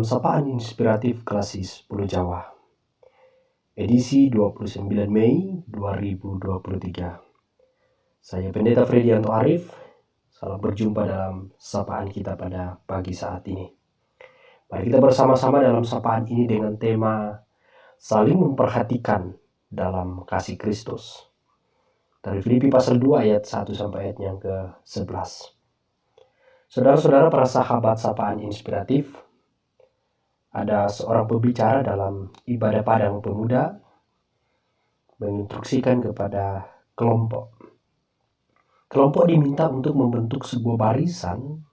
dalam Sapaan Inspiratif Klasis Pulau Jawa, edisi 29 Mei 2023. Saya Pendeta Fredianto Arif. Salam berjumpa dalam sapaan kita pada pagi saat ini. Mari kita bersama-sama dalam sapaan ini dengan tema saling memperhatikan dalam kasih Kristus. Dari Filipi pasal 2 ayat 1 sampai ayat yang ke-11. Saudara-saudara, para sahabat sapaan inspiratif, ada seorang pembicara dalam ibadah padang pemuda menginstruksikan kepada kelompok. Kelompok diminta untuk membentuk sebuah barisan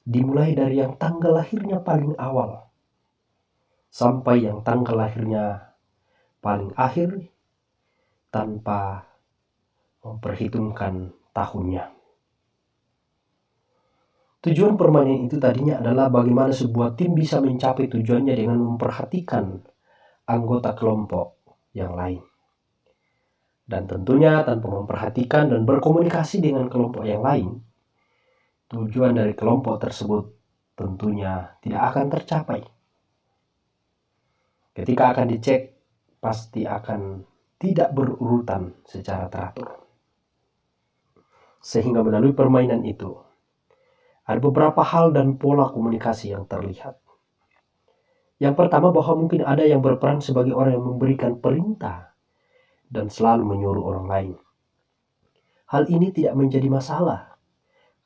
dimulai dari yang tanggal lahirnya paling awal sampai yang tanggal lahirnya paling akhir tanpa memperhitungkan tahunnya. Tujuan permainan itu tadinya adalah bagaimana sebuah tim bisa mencapai tujuannya dengan memperhatikan anggota kelompok yang lain. Dan tentunya tanpa memperhatikan dan berkomunikasi dengan kelompok yang lain, tujuan dari kelompok tersebut tentunya tidak akan tercapai. Ketika akan dicek, pasti akan tidak berurutan secara teratur. Sehingga melalui permainan itu, ada beberapa hal dan pola komunikasi yang terlihat. Yang pertama, bahwa mungkin ada yang berperan sebagai orang yang memberikan perintah dan selalu menyuruh orang lain. Hal ini tidak menjadi masalah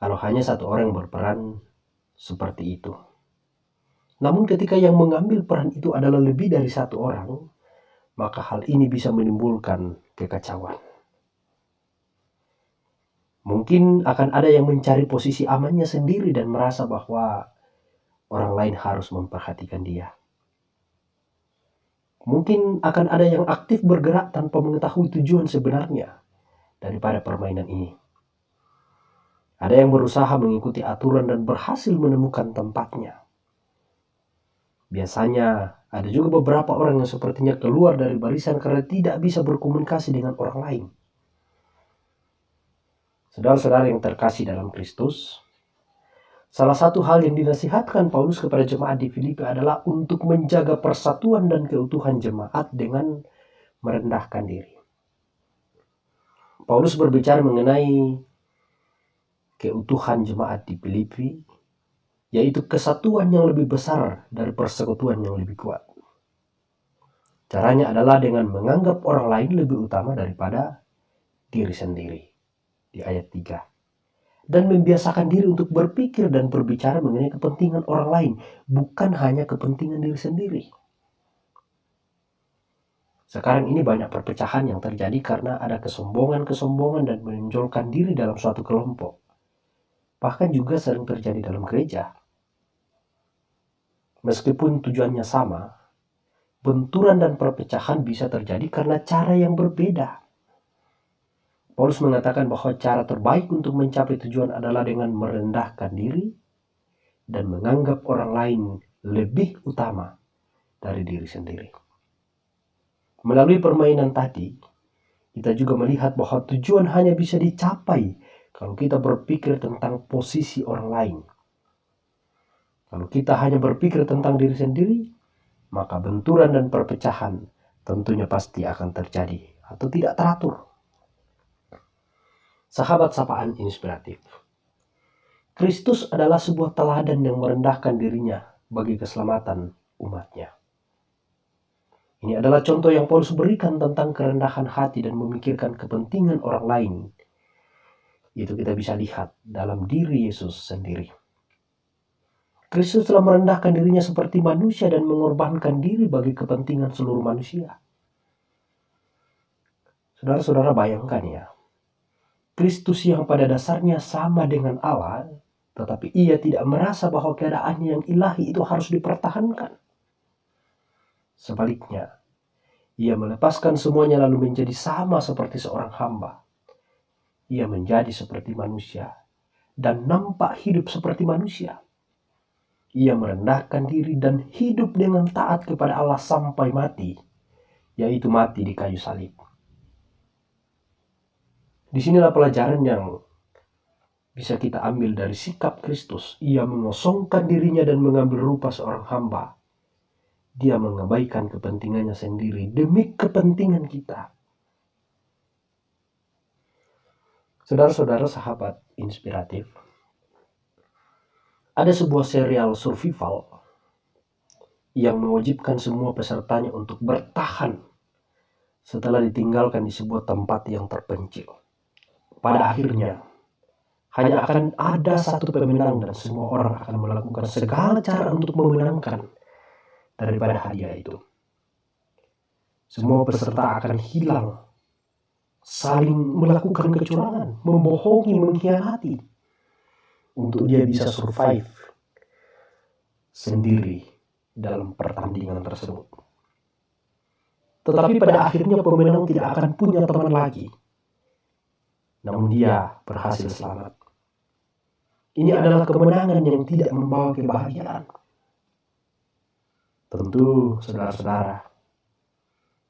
kalau hanya satu orang yang berperan seperti itu. Namun ketika yang mengambil peran itu adalah lebih dari satu orang, maka hal ini bisa menimbulkan kekacauan. Mungkin akan ada yang mencari posisi amannya sendiri dan merasa bahwa orang lain harus memperhatikan dia. Mungkin akan ada yang aktif bergerak tanpa mengetahui tujuan sebenarnya daripada permainan ini. Ada yang berusaha mengikuti aturan dan berhasil menemukan tempatnya. Biasanya ada juga beberapa orang yang sepertinya keluar dari barisan karena tidak bisa berkomunikasi dengan orang lain. Saudara-saudara yang terkasih dalam Kristus, salah satu hal yang dinasihatkan Paulus kepada jemaat di Filipi adalah untuk menjaga persatuan dan keutuhan jemaat dengan merendahkan diri. Paulus berbicara mengenai keutuhan jemaat di Filipi, yaitu kesatuan yang lebih besar dari persekutuan yang lebih kuat. Caranya adalah dengan menganggap orang lain lebih utama daripada diri sendiri. Di ayat 3. Dan membiasakan diri untuk berpikir dan berbicara mengenai kepentingan orang lain, bukan hanya kepentingan diri sendiri. Sekarang ini banyak perpecahan yang terjadi karena ada kesombongan dan menonjolkan diri dalam suatu kelompok. Bahkan juga sering terjadi dalam gereja. Meskipun tujuannya sama, benturan dan perpecahan bisa terjadi karena cara yang berbeda. Paulus mengatakan bahwa cara terbaik untuk mencapai tujuan adalah dengan merendahkan diri dan menganggap orang lain lebih utama dari diri sendiri. Melalui permainan tadi, kita juga melihat bahwa tujuan hanya bisa dicapai kalau kita berpikir tentang posisi orang lain. Kalau kita hanya berpikir tentang diri sendiri, maka benturan dan perpecahan tentunya pasti akan terjadi atau tidak teratur. Sahabat sapaan inspiratif, Kristus adalah sebuah teladan yang merendahkan dirinya bagi keselamatan umatnya. Ini adalah contoh yang Paulus berikan tentang kerendahan hati dan memikirkan kepentingan orang lain. Itu kita bisa lihat dalam diri Yesus sendiri. Kristus telah merendahkan dirinya seperti manusia dan mengorbankan diri bagi kepentingan seluruh manusia. Saudara-saudara, bayangkan ya. Kristus yang pada dasarnya sama dengan Allah, tetapi ia tidak merasa bahwa keadaannya yang ilahi itu harus dipertahankan. Sebaliknya, ia melepaskan semuanya lalu menjadi sama seperti seorang hamba. Ia menjadi seperti manusia dan nampak hidup seperti manusia. Ia merendahkan diri dan hidup dengan taat kepada Allah sampai mati, yaitu mati di kayu salib. Disinilah pelajaran yang bisa kita ambil dari sikap Kristus. Ia mengosongkan dirinya dan mengambil rupa seorang hamba. Dia mengabaikan kepentingannya sendiri demi kepentingan kita. Saudara-saudara sahabat inspiratif, ada sebuah serial survival yang mewajibkan semua pesertanya untuk bertahan setelah ditinggalkan di sebuah tempat yang terpencil. Pada akhirnya, hanya akan ada satu pemenang dan semua orang akan melakukan segala cara untuk memenangkan daripada hadiah itu. Semua peserta akan hilang, saling melakukan kecurangan, membohongi, mengkhianati, untuk dia bisa survive sendiri dalam pertandingan tersebut. Tetapi pada akhirnya pemenang tidak akan punya teman lagi, namun dia berhasil selamat. Ini adalah kemenangan yang tidak membawa kebahagiaan. Tentu, saudara-saudara,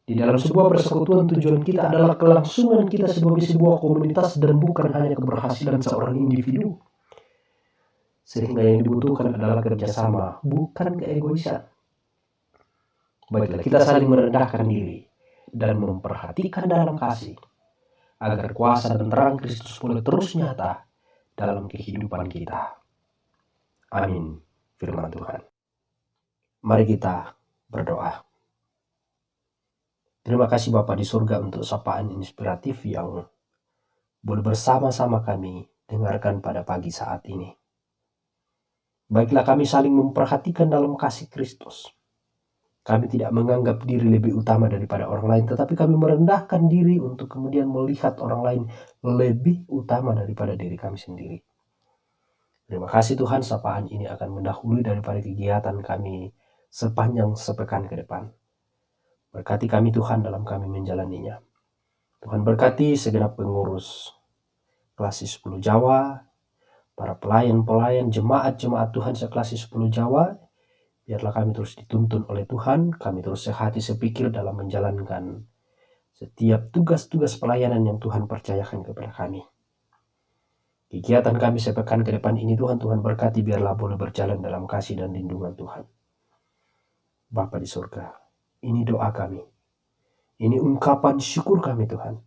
di dalam sebuah persekutuan tujuan kita adalah kelangsungan kita sebagai sebuah komunitas dan bukan hanya keberhasilan seorang individu. Sehingga yang dibutuhkan adalah kerjasama, bukan keegoisan. Baiklah, kita saling merendahkan diri dan memperhatikan dalam kasih, agar kuasa dan terang Kristus boleh terus nyata dalam kehidupan kita. Amin. Firman Tuhan. Mari kita berdoa. Terima kasih Bapa di surga untuk sapaan inspiratif yang boleh bersama-sama kami dengarkan pada pagi saat ini. Baiklah, kami saling memperhatikan dalam kasih Kristus. Kami tidak menganggap diri lebih utama daripada orang lain, tetapi kami merendahkan diri untuk kemudian melihat orang lain lebih utama daripada diri kami sendiri. Terima kasih Tuhan, sapaan ini akan mendahului daripada kegiatan kami sepanjang sepekan ke depan. Berkati kami Tuhan dalam kami menjalaninya. Tuhan berkati segenap pengurus Klasi 10 Jawa, para pelayan-pelayan, jemaat-jemaat Tuhan seklasi 10 Jawa. Biarlah kami terus dituntun oleh Tuhan, kami terus sehati sepikir dalam menjalankan setiap tugas-tugas pelayanan yang Tuhan percayakan kepada kami. Kegiatan kami sepekan ke depan ini Tuhan berkati, biarlah boleh berjalan dalam kasih dan lindungan Tuhan. Bapa di surga, ini doa kami. Ini ungkapan syukur kami Tuhan.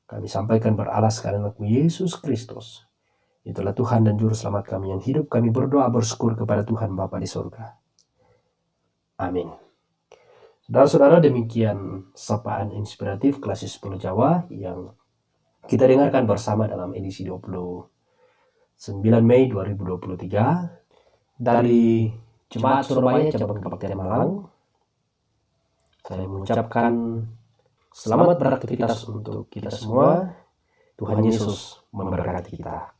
Kami sampaikan beralaskan anakmu Yesus Kristus. Itulah Tuhan dan Juru Selamat kami yang hidup. Kami berdoa bersyukur kepada Tuhan Bapa di surga. Amin. Saudara-saudara, demikian sapaan inspiratif Klasi 10 Jawa yang kita dengarkan bersama dalam edisi 29 Mei 2023 dari Jemaat Surabaya Cabang Kabupaten Malang. Saya mengucapkan selamat beraktivitas untuk kita semua. Tuhan Yesus memberkati kita.